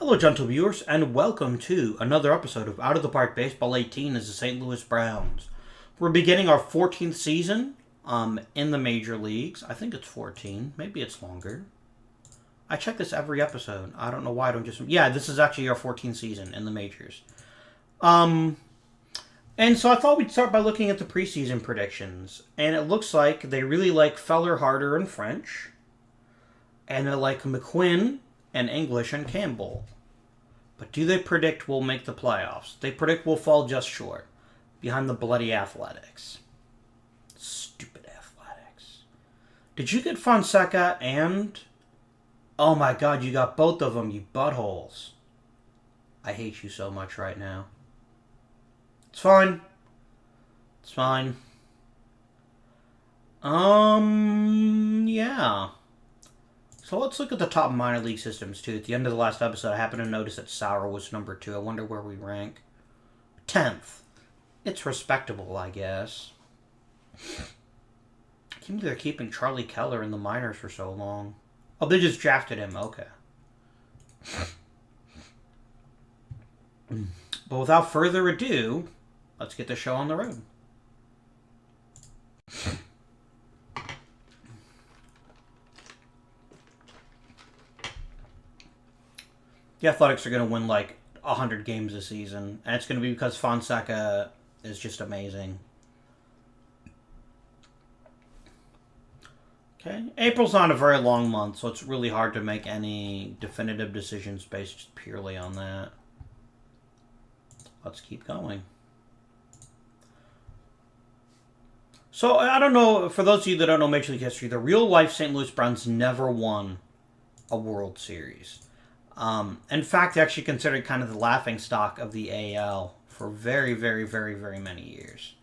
Hello, gentle viewers, and welcome to another episode of Out of the Park Baseball 18 as the St. Louis Browns. We're beginning our 14th season in the major leagues. I think it's 14. Maybe it's longer. I check this every episode. I don't know why I don't just... Yeah, this is actually our 14th season in the majors. And so I thought we'd start by looking at the preseason predictions. And it looks like they really like Feller, Harder, and French. And they like McQuinn and English and Campbell. But do they predict we'll make the playoffs? They predict we'll fall just short. Behind the bloody Athletics. Stupid Athletics. Did you get Fonseca and... Oh my god, you got both of them, you buttholes. I hate you so much right now. It's fine. It's fine. Yeah. So let's look at the top minor league systems, too. At the end of the last episode, I happened to notice that Sauer was number 2. I wonder where we rank. 10th. It's respectable, I guess. I can't believe they're keeping Charlie Keller in the minors for so long. Oh, they just drafted him. Okay. But without further ado, let's get the show on the road. The Athletics are going to win like 100 games this season. And it's going to be because Fonseca is just amazing. Okay. April's not a very long month, so it's really hard to make any definitive decisions based purely on that. Let's keep going. So, I don't know, for those of you that don't know Major League history, the real-life St. Louis Browns never won a World Series. In fact, they're actually considered kind of the laughingstock of the AL for very, very, very, very many years.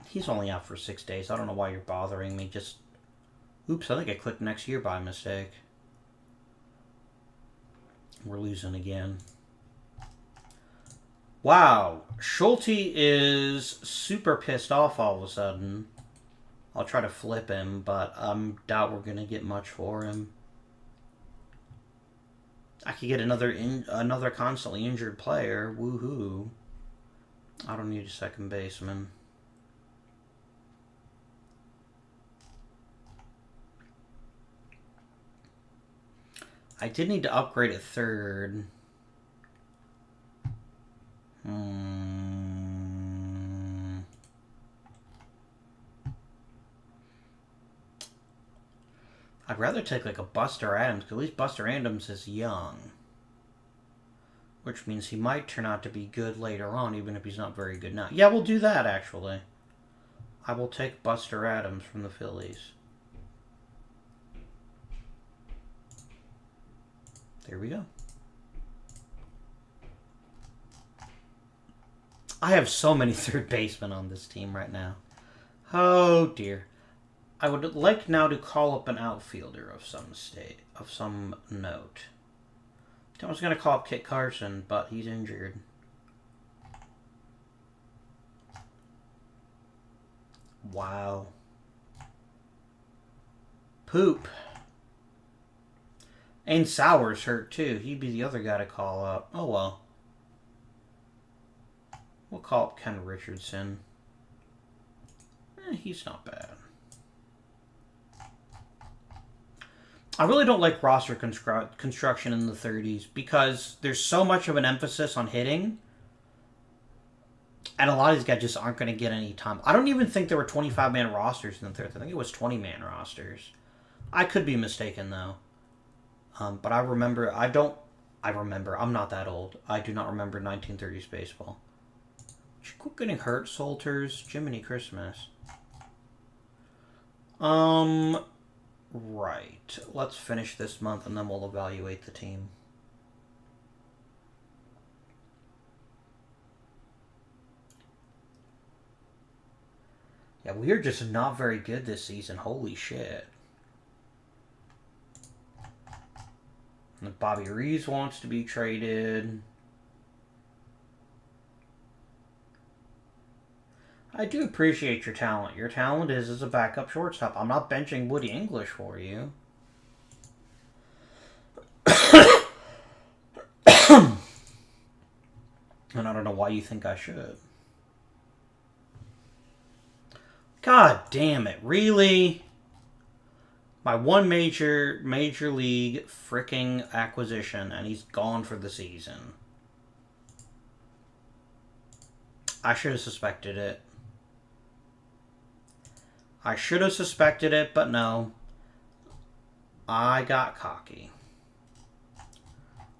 He's only out for 6 days. I don't know why you're bothering me. Just, oops, I think I clicked next year by mistake. We're losing again. Wow, Schulte is super pissed off all of a sudden. I'll try to flip him, but I doubt we're going to get much for him. I could get another constantly injured player. Woohoo. I don't need a second baseman. I did need to upgrade a third. I'd rather take like a Buster Adams, because at least Buster Adams is young. Which means he might turn out to be good later on, even if he's not very good now. Yeah, we'll do that, actually. I will take Buster Adams from the Phillies. There we go. I have so many third basemen on this team right now. Oh, dear. I would like now to call up an outfielder of some note. I was going to call up Kit Carson, but he's injured. Wow. Poop. And Sauer's hurt, too. He'd be the other guy to call up. Oh, well. We'll call up Ken Richardson. He's not bad. I really don't like roster construction in the 30s because there's so much of an emphasis on hitting. And a lot of these guys just aren't going to get any time. I don't even think there were 25-man rosters in the 30s. I think it was 20-man rosters. I could be mistaken, though. But I remember... I'm not that old. I do not remember 1930s baseball. Quit getting hurt, Solters. Jiminy Christmas. Right. Let's finish this month and then we'll evaluate the team. Yeah, we're just not very good this season. Holy shit. And Bobby Reeves wants to be traded. I do appreciate your talent. Your talent is as a backup shortstop. I'm not benching Woody English for you. And I don't know why you think I should. God damn it, really? My one major league freaking acquisition, and he's gone for the season. I should have suspected it. I should have suspected it, but no. I got cocky.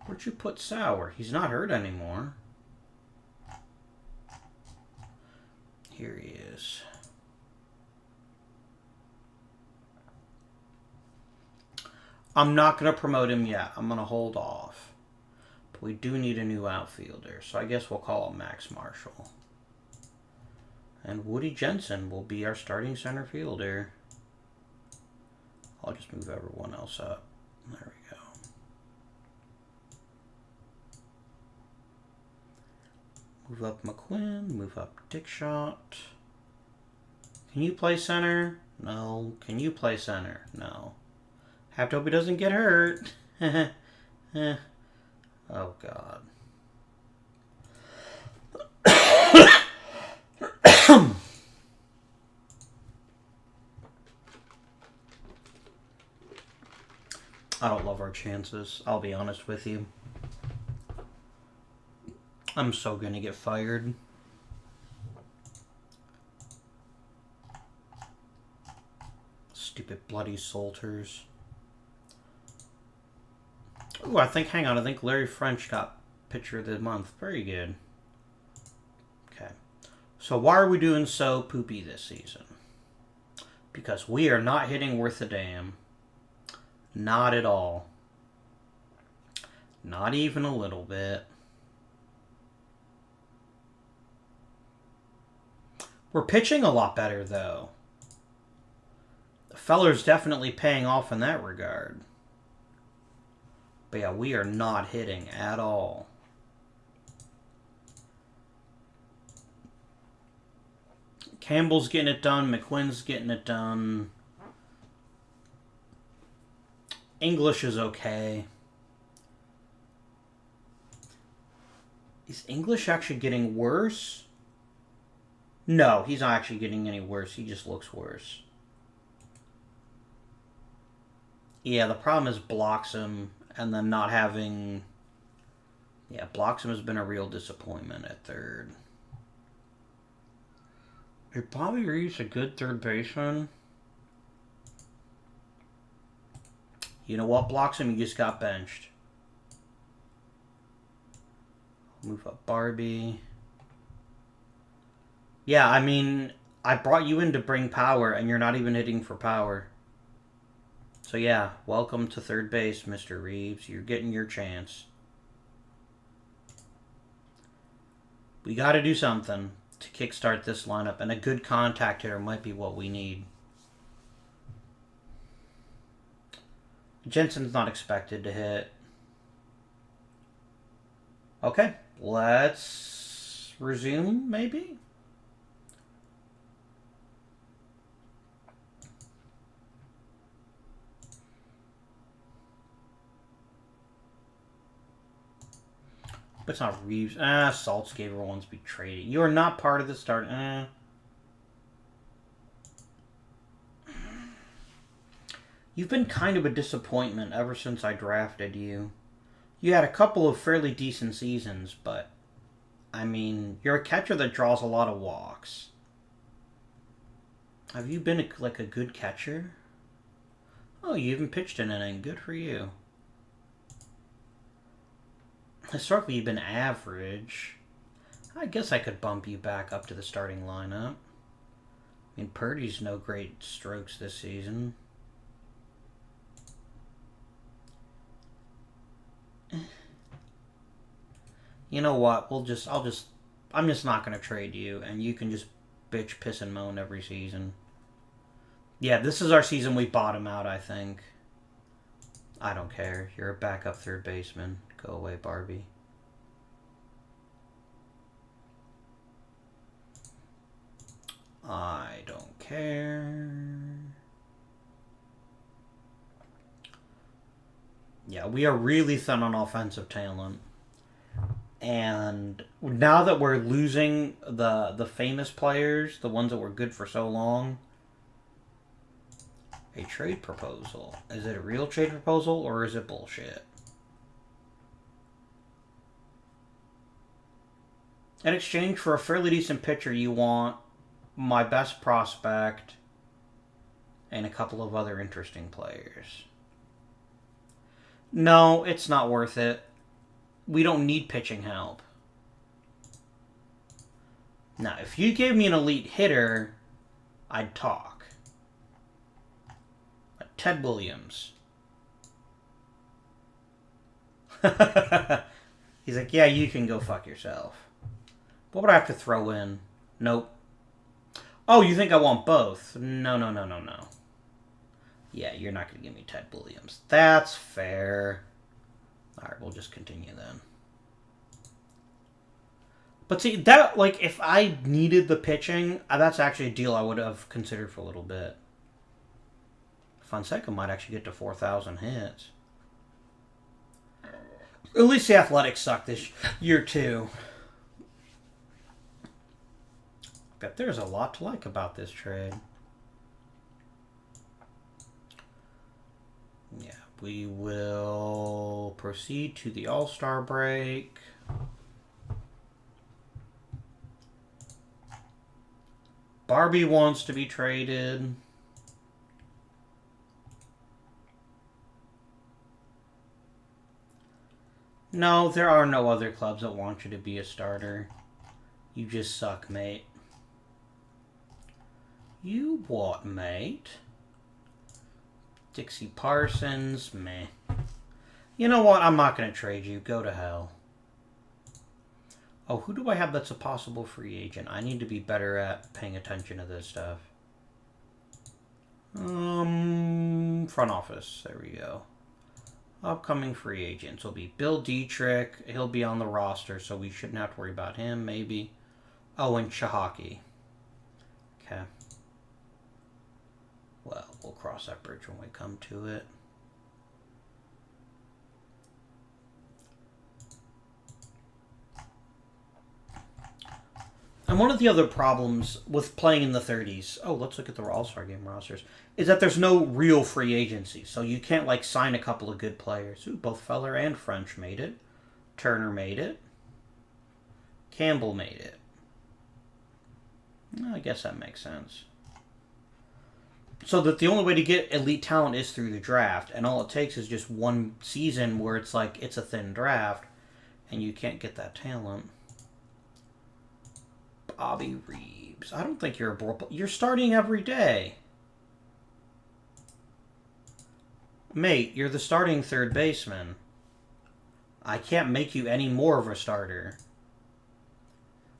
Where'd you put Sauer? He's not hurt anymore. Here he is. I'm not going to promote him yet. I'm going to hold off. But we do need a new outfielder, so I guess we'll call him Max Marshall. And Woody Jensen will be our starting center fielder. I'll just move everyone else up. There we go. Move up McQuinn. Move up Dickshot. Can you play center? No. Can you play center? No. Have to hope he doesn't get hurt. Oh, God. I don't love our chances. I'll be honest with you. I'm so gonna get fired. Stupid bloody Salters. Ooh, I think Larry French got pitcher of the month. Very good. Okay. So why are we doing so poopy this season? Because we are not hitting worth a damn. Not at all. Not even a little bit. We're pitching a lot better, though. The feller's definitely paying off in that regard. But yeah, we are not hitting at all. Campbell's getting it done. McQuinn's getting it done. English is okay. Is English actually getting worse? No, he's not actually getting any worse. He just looks worse. Yeah, the problem is Bloxham and then not having... Yeah, Bloxham has been a real disappointment at third. Did Bobby Reeves a good third baseman? You know what, Bloxham? You just got benched. Move up Barbie. Yeah, I mean, I brought you in to bring power, and you're not even hitting for power. So yeah, welcome to third base, Mr. Reeves. You're getting your chance. We got to do something to kickstart this lineup, and a good contact hitter might be what we need. Jensen's not expected to hit. Okay, let's resume, maybe? But it's not Reeves. Saltzgaber wants to be traded. You are not part of the start. You've been kind of a disappointment ever since I drafted you. You had a couple of fairly decent seasons, but... I mean, you're a catcher that draws a lot of walks. Have you been like a good catcher? Oh, you even pitched an inning. Good for you. Historically, you've been average. I guess I could bump you back up to the starting lineup. I mean, Purdy's no great strokes this season. You know what? I'm just not going to trade you, and you can just bitch, piss, and moan every season. Yeah, this is our season we bottom out, I think. I don't care. You're a backup third baseman. Go away, Barbie. I don't care. Yeah, we are really thin on offensive talent. And now that we're losing the famous players, the ones that were good for so long, a trade proposal. Is it a real trade proposal or is it bullshit? In exchange for a fairly decent pitcher, you want my best prospect and a couple of other interesting players. No, it's not worth it. We don't need pitching help. Now, if you gave me an elite hitter, I'd talk. Like Ted Williams. He's like, yeah, you can go fuck yourself. What would I have to throw in? Nope. Oh, you think I want both? No. Yeah, you're not going to give me Ted Williams. That's fair. Alright, we'll just continue then. But see, that, like, if I needed the pitching, that's actually a deal I would have considered for a little bit. Fonseca might actually get to 4,000 hits. At least the Athletics suck this year, too. But there's a lot to like about this trade. Yeah, we will proceed to the All-Star break. Barbie wants to be traded. No, there are no other clubs that want you to be a starter. You just suck, mate. You what, mate? Dixie Parsons, meh. You know what? I'm not going to trade you. Go to hell. Oh, who do I have that's a possible free agent? I need to be better at paying attention to this stuff. Front office. There we go. Upcoming free agents will be Bill Dietrich. He'll be on the roster, so we shouldn't have to worry about him, maybe. Oh, and Shahaki. Okay. Well, we'll cross that bridge when we come to it. And one of the other problems with playing in the 30s, oh, let's look at the All-Star Game rosters, is that there's no real free agency. So you can't, like, sign a couple of good players. Ooh, both Feller and French made it. Turner made it. Campbell made it. I guess that makes sense. So that the only way to get elite talent is through the draft, and all it takes is just one season where it's like it's a thin draft, and you can't get that talent. Bobby Reeves. I don't think you're a ball. You're starting every day. Mate, you're the starting third baseman. I can't make you any more of a starter.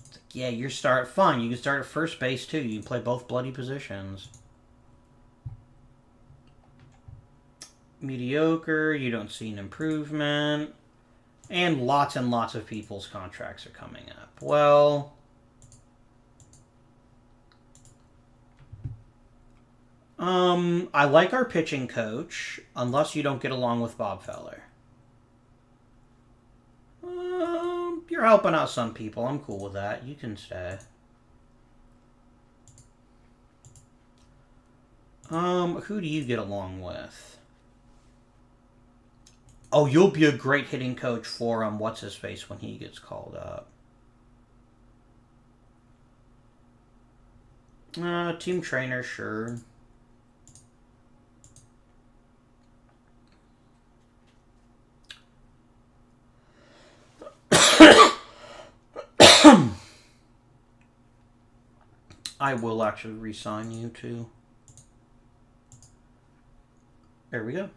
It's like, yeah, you're fine. You can start at first base too. You can play both bloody positions. Mediocre. You don't see an improvement. And lots of people's contracts are coming up. Well, I like our pitching coach, unless you don't get along with Bob Feller. You're helping out some people. I'm cool with that. You can stay. Who do you get along with? Oh, you'll be a great hitting coach for, what's-his-face when he gets called up. Team trainer, sure. I will actually re-sign you too. There we go.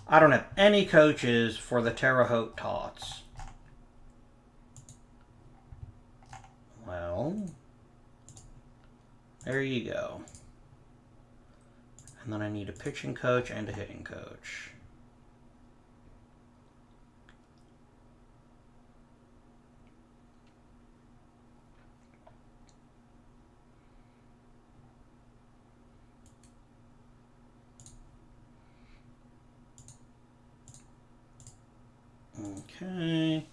I don't have any coaches for the Terre Haute Tots. Well, there you go. And then I need a pitching coach and a hitting coach. Okay.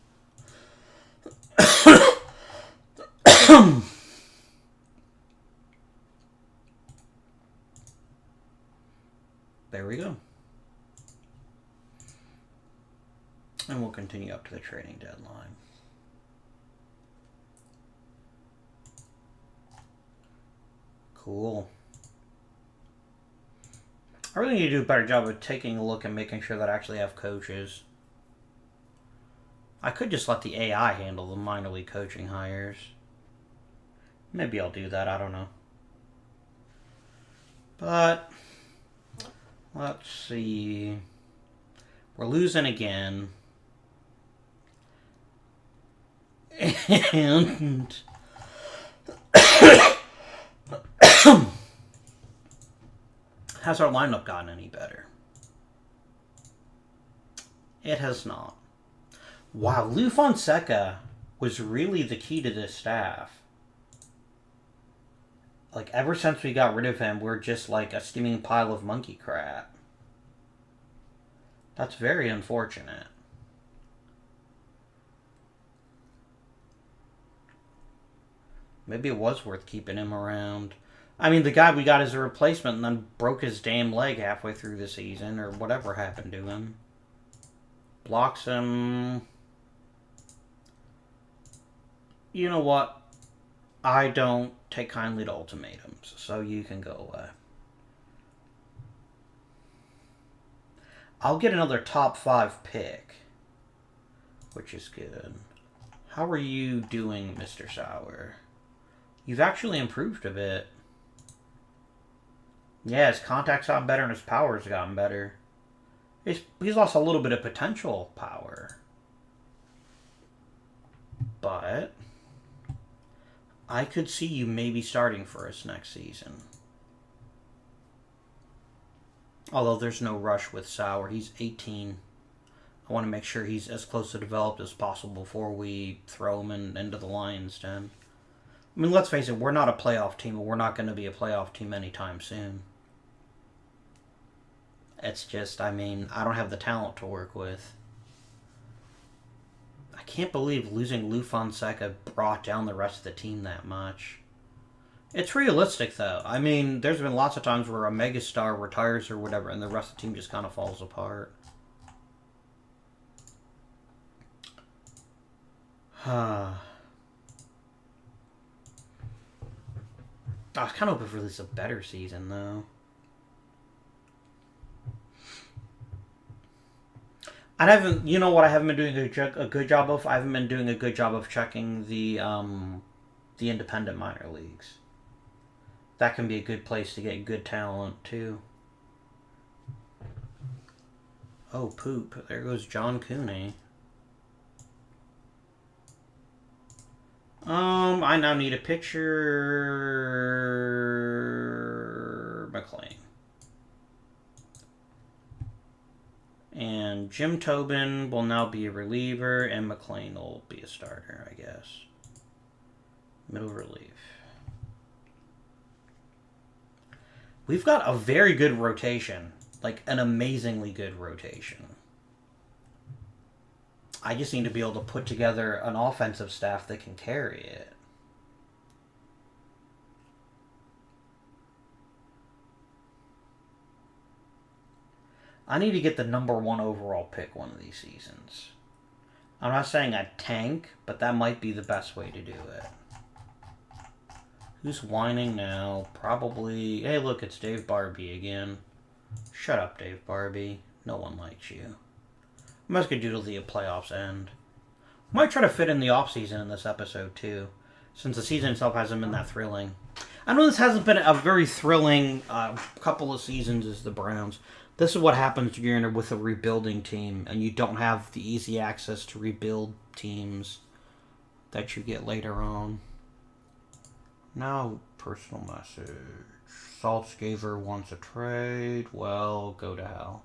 And we'll continue up to the trading deadline. Cool. I really need to do a better job of taking a look and making sure that I actually have coaches. I could just let the AI handle the minor league coaching hires. Maybe I'll do that, I don't know. But, let's see. We're losing again. And... has our lineup gotten any better? It has not. Wow, Lou Fonseca was really the key to this staff. Like, ever since we got rid of him, we're just like a steaming pile of monkey crap. That's very unfortunate. Maybe it was worth keeping him around. I mean, the guy we got as a replacement and then broke his damn leg halfway through the season, or whatever happened to him. Blocks him. You know what? I don't take kindly to ultimatums, so you can go away. I'll get another top 5 pick, which is good. How are you doing, Mr. Sauer? You've actually improved a bit. Yeah, his contact's gotten better and his power's gotten better. He's lost a little bit of potential power. But I could see you maybe starting for us next season. Although there's no rush with Sauer. He's 18. I want to make sure he's as close to developed as possible before we throw him into the Lions' den. I mean, let's face it, we're not a playoff team, and we're not going to be a playoff team anytime soon. It's just, I mean, I don't have the talent to work with. I can't believe losing Lou Fonseca brought down the rest of the team that much. It's realistic, though. I mean, there's been lots of times where a megastar retires or whatever, and the rest of the team just kind of falls apart. I was kind of hoping for this a better season, though. I haven't, you know what I haven't been doing a good job of? I haven't been doing a good job of checking the independent minor leagues. That can be a good place to get good talent, too. Oh, poop. There goes John Cooney. I now need a pitcher... McLean. And Jim Tobin will now be a reliever, and McLean will be a starter, I guess. Middle relief. We've got a very good rotation. Like, an amazingly good rotation. I just need to be able to put together an offensive staff that can carry it. I need to get the #1 overall pick one of these seasons. I'm not saying I tank, but that might be the best way to do it. Who's whining now? Probably... Hey, look, it's Dave Barbie again. Shut up, Dave Barbie. No one likes you. I'm just going to do till the playoffs end. Might try to fit in the offseason in this episode, too, since the season itself hasn't been that thrilling. I know this hasn't been a very thrilling couple of seasons as the Browns. This is what happens when you're with a rebuilding team and you don't have the easy access to rebuild teams that you get later on. Now, personal message. Saltzgaver wants a trade. Well, go to hell.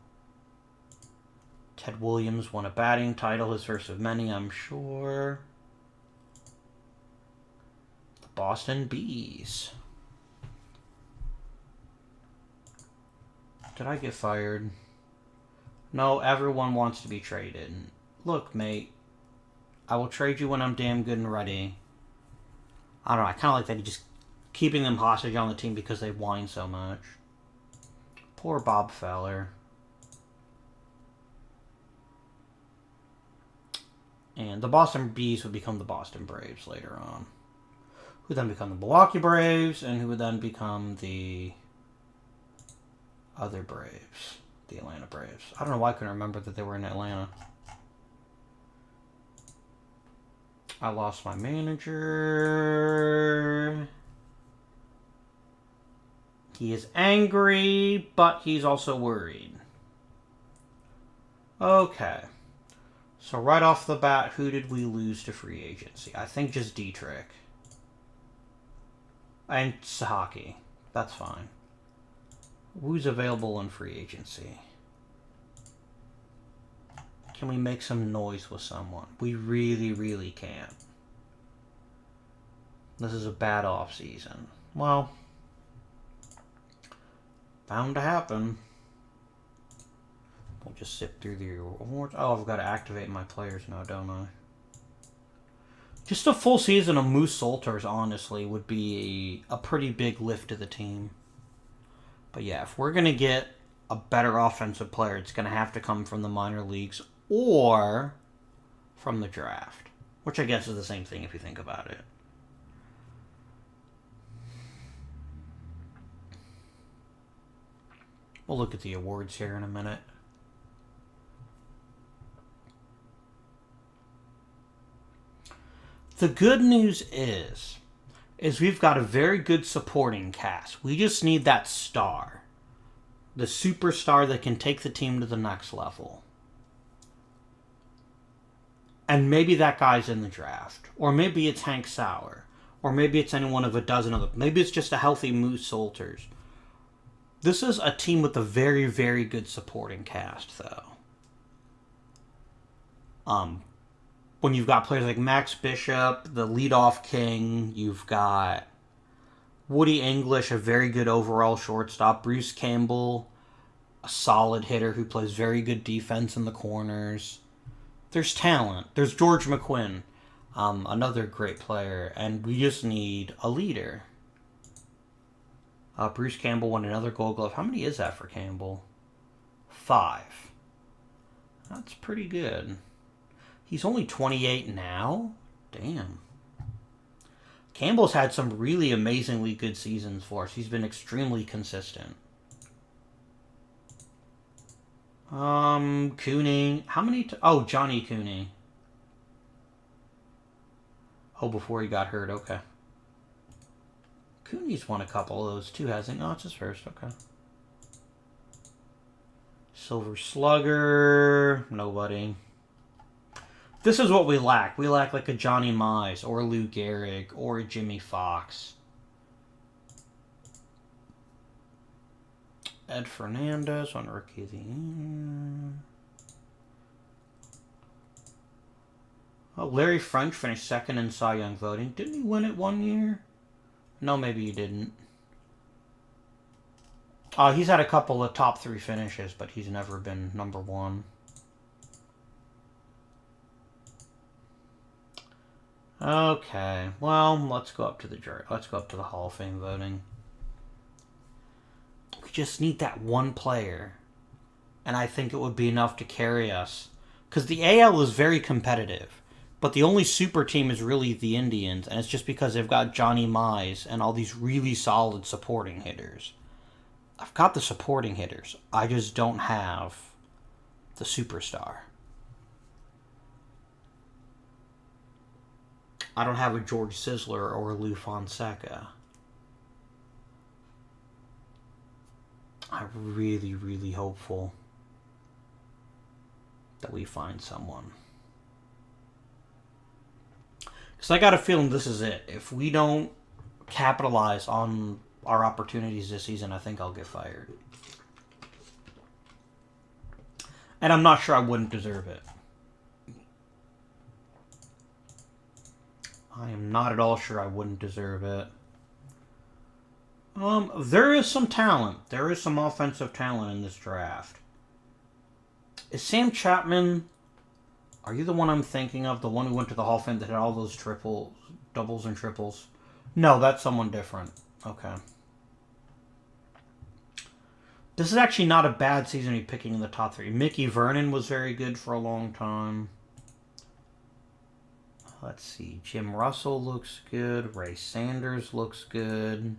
Ted Williams won a batting title, his first of many, I'm sure. The Boston Bees. Did I get fired? No, everyone wants to be traded. Look, mate. I will trade you when I'm damn good and ready. I don't know, I kind of like that he just keeping them hostage on the team because they whine so much. Poor Bob Feller. And the Boston Bees would become the Boston Braves later on. Who then become the Milwaukee Braves, and who would then become the other Braves. The Atlanta Braves. I don't know why I couldn't remember that they were in Atlanta. I lost my manager. He is angry, but he's also worried. Okay. So right off the bat, who did we lose to free agency? I think just Dietrich. And Sahaki. That's fine. Who's available in free agency? Can we make some noise with someone? We really, really can't. This is a bad off-season. Well, bound to happen. We'll just zip through the awards. Oh, I've got to activate my players now, don't I? Just a full season of Moose Solters, honestly, would be a pretty big lift to the team. But yeah, if we're going to get a better offensive player, it's going to have to come from the minor leagues or from the draft. Which I guess is the same thing if you think about it. We'll look at the awards here in a minute. The good news is we've got a very good supporting cast. We just need that star. The superstar that can take the team to the next level. And maybe that guy's in the draft. Or maybe it's Hank Sauer. Or maybe it's any one of a dozen other. Maybe it's just a healthy Moose Solters. This is a team with a very, very good supporting cast, though. When you've got players like Max Bishop, the leadoff king, you've got Woody English, a very good overall shortstop, Bruce Campbell, a solid hitter who plays very good defense in the corners. There's talent. There's George McQuinn, another great player, and we just need a leader. Bruce Campbell won another Gold Glove. How many is that for Campbell? 5. That's pretty good. He's only 28 now? Damn. Campbell's had some really amazingly good seasons for us. He's been extremely consistent. Cooney. How many... Johnny Cooney. Oh, before he got hurt. Okay. Cooney's won a couple of those too, hasn't he? Oh, it's his first. Okay. Silver Slugger. Nobody. This is what we lack. We lack like a Johnny Mize or Lou Gehrig or a Jimmy Fox. Ed Fernandez on Rookie of the Year. Oh, Larry French finished second in Cy Young voting. Didn't he win it one year? No, maybe he didn't. He's had a couple of top 3 finishes, but he's never been number 1. Okay, well, let's go up to the Hall of Fame voting. We just need that one player, and I think it would be enough to carry us. Because the AL is very competitive, but the only super team is really the Indians, and it's just because they've got Johnny Mize and all these really solid supporting hitters. I've got the supporting hitters. I just don't have the superstar. I don't have a George Sisler or a Lou Fonseca. I'm really, really hopeful that we find someone. Because I got a feeling this is it. If we don't capitalize on our opportunities this season, I think I'll get fired. And I'm not sure I wouldn't deserve it. I am not at all sure I wouldn't deserve it. There is some talent. There is some offensive talent in this draft. Is Sam Chapman... Are you the one I'm thinking of? The one who went to the Hall of Fame that had all those doubles and triples? No, that's someone different. Okay. This is actually not a bad season to be picking in the top 3. Mickey Vernon was very good for a long time. Let's see. Jim Russell looks good. Ray Sanders looks good.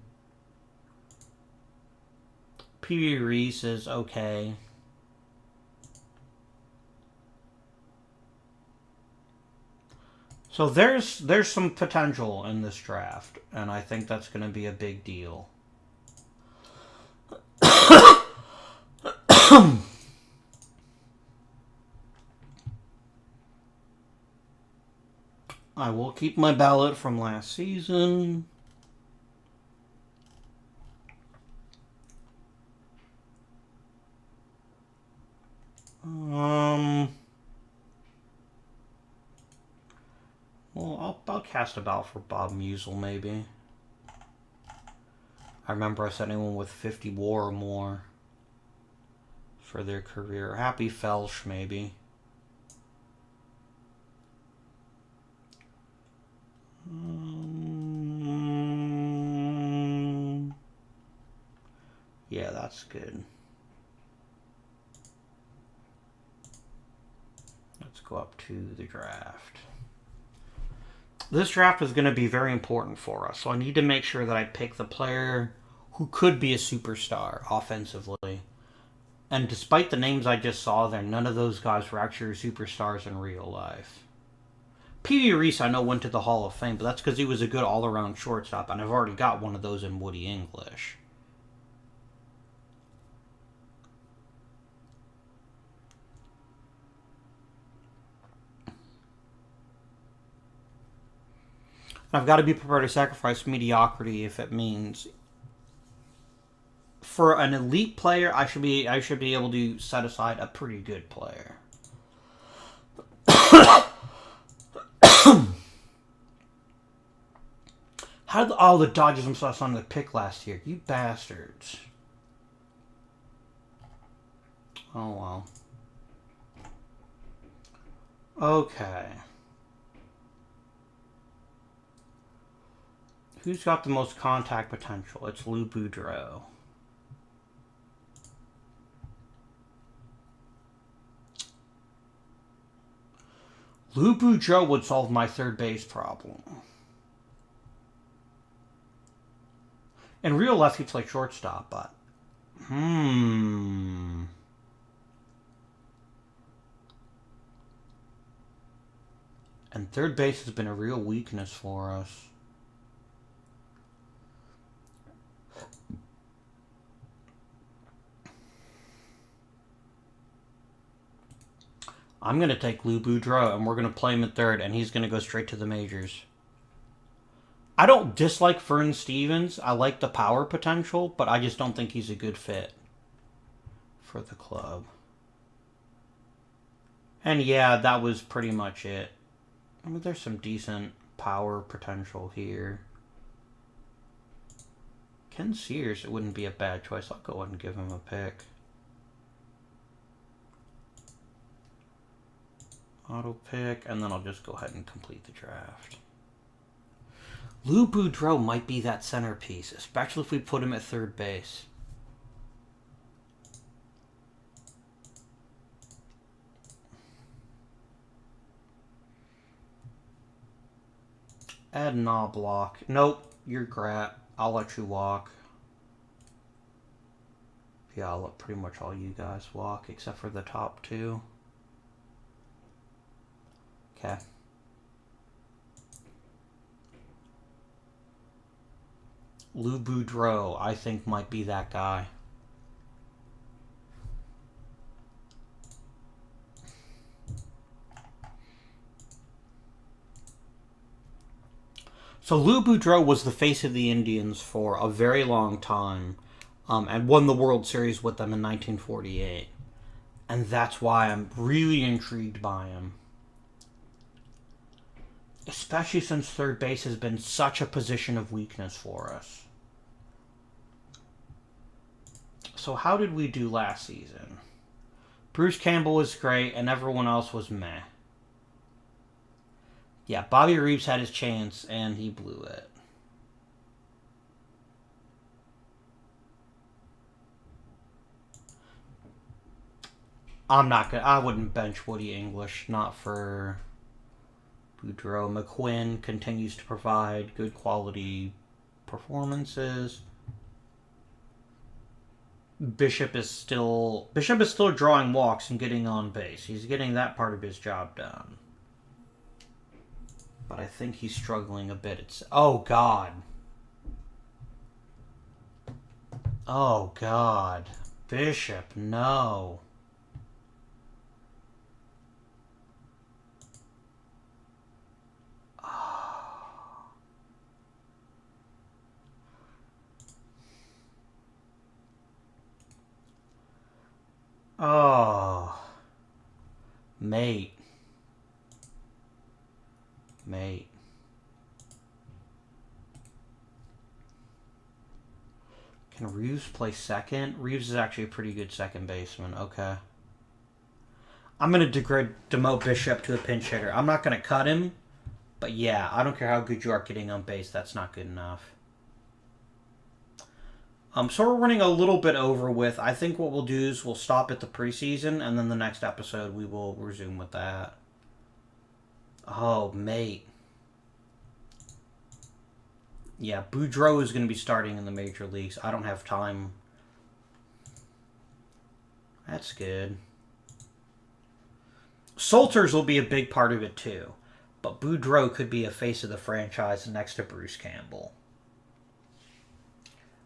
Pee-wee Reese is okay. So there's some potential in this draft, and I think that's going to be a big deal. I will keep my ballot from last season. Well, I'll cast a ballot for Bob Musil, maybe. I remember I said anyone with 50 WAR or more for their career. Happy Felsch, maybe. Yeah, that's good. Let's go up to the draft. This draft is going to be very important for us, so I need to make sure that I pick the player who could be a superstar offensively. And despite the names I just saw there, none of those guys were actually superstars in real life. Pee-wee Reese, I know, went to the Hall of Fame, but that's because he was a good all-around shortstop, and I've already got one of those in Woody English. I've got to be prepared to sacrifice mediocrity if it means for an elite player, I should be able to set aside a pretty good player. How did the Dodgers themselves on the pick last year? You bastards. Oh well. Okay. Who's got the most contact potential? It's Lou Boudreau. Lou Boudreau would solve my third base problem. In real life, he plays shortstop, but... And third base has been a real weakness for us. I'm going to take Lou Boudreau, and we're going to play him at third, and he's going to go straight to the majors. I don't dislike Fern Stevens. I like the power potential, but I just don't think he's a good fit for the club. And yeah, that was pretty much it. I mean, there's some decent power potential here. Ken Sears, it wouldn't be a bad choice. I'll go ahead and give him a pick. Auto pick, and then I'll just go ahead and complete the draft. Lou Boudreau might be that centerpiece, especially if we put him at third base. Ed Knobloch. Nope, you're crap. I'll let you walk. Yeah, I'll let pretty much all you guys walk, except for the top two. Okay. Lou Boudreau, I think, might be that guy. So Lou Boudreau was the face of the Indians for a very long time, and won the World Series with them in 1948. And that's why I'm really intrigued by him. Especially since third base has been such a position of weakness for us. So how did we do last season? Bruce Campbell was great, and everyone else was meh. Yeah, Bobby Reeves had his chance, and he blew it. I wouldn't bench Woody English, not for Boudreaux. McQuinn continues to provide good quality performances. Bishop is still drawing walks and getting on base. He's getting that part of his job done. But I think he's struggling a bit. Oh, God. Oh, God. Bishop, no. Oh. Mate. Can Reeves play second? Reeves is actually a pretty good second baseman. Okay. I'm going to demote Bishop to a pinch hitter. I'm not going to cut him. But yeah, I don't care how good you are getting on base. That's not good enough. So we're running a little bit over with. I think what we'll do is we'll stop at the preseason, and then the next episode we will resume with that. Oh, mate. Yeah, Boudreaux is going to be starting in the major leagues. I don't have time. That's good. Salters will be a big part of it, too. But Boudreaux could be a face of the franchise next to Bruce Campbell.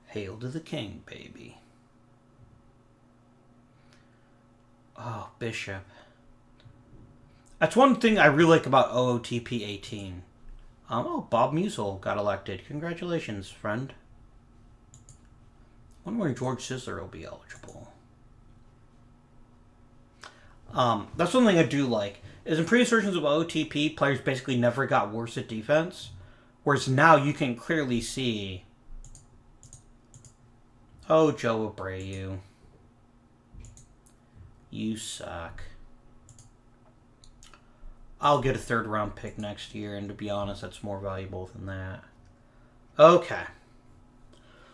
Hail to the king, baby. Oh, Bishop. That's one thing I really like about OOTP 18. Oh, Bob Musel got elected. Congratulations, friend. I wonder when George Sisler will be eligible. That's one thing I do like. Is in previous versions of OOTP, players basically never got worse at defense. Whereas now you can clearly see... Oh, Joe Abreu. You suck. I'll get a third-round pick next year, and to be honest, that's more valuable than that. Okay.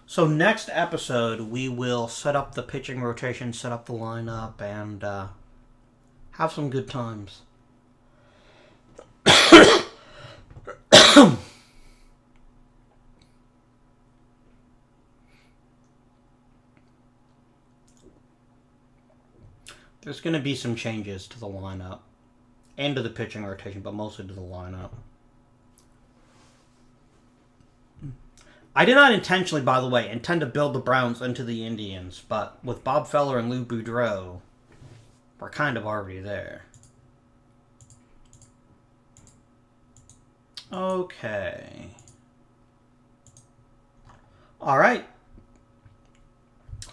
So next episode, we will set up the pitching rotation, set up the lineup, and have some good times. There's going to be some changes to the lineup and to the pitching rotation, but mostly to the lineup. I did not intentionally, by the way, intend to build the Browns into the Indians, but with Bob Feller and Lou Boudreaux, we're kind of already there. Okay. All right.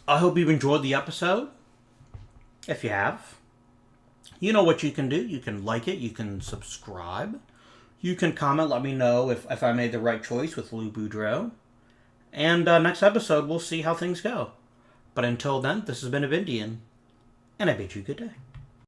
I hope you've enjoyed the episode. If you have, you know what you can do. You can like it. You can subscribe. You can comment. Let me know if I made the right choice with Lou Boudreaux. And next episode, we'll see how things go. But until then, this has been Avindian, and I bid you good day.